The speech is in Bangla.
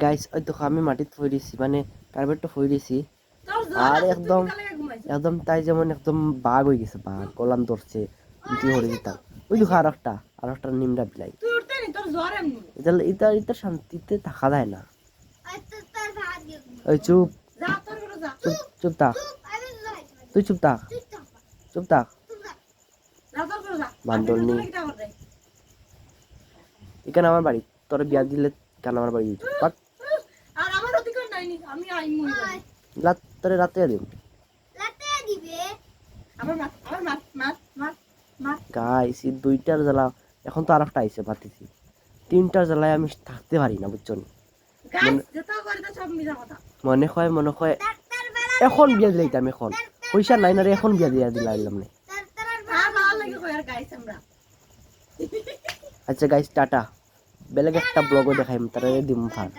গাইস ওই দেখো আমি মাটিতে ফই দিছি মানে কার্পেটটা ফই দিছি আর একদম একদম তাই যেমন একদম বাঘ হয়ে গেছে বাঘ কলাম ধরছে তুই হরে দিতাম ওই দেখো আর একটা নিমড়া বিলাই এটা এটা এটা শান্তিতে থাকা যায় না ওই চুপ চুপ চুপ থাক তুই চুপ থাক চুপ থাক বান্দর নি এখানে আমার বাড়ি তোর বিয়া দিলে কেন আমার বাড়ি পাক আর আমার অধিকার নাই আমি আইমু রাতে রাতে দিম দিবে আমার মাত গাইস এই দুইটার জ্বালা এখন তো আরেকটা আইছে পাতিছি তিনটার জ্বালায় আমি থাকতে পারি না বুঝছো গাইস যত করে তো সব মিছা কথা মনে হয় এখন বিয়া দিলাম এখন পয়সা নাই না রে এখন বিয়া দিয়া দিলাম না আচ্ছা গাইস টাটা বেলেগ একটা ব্লগও দেখাইম তারা দিম ফান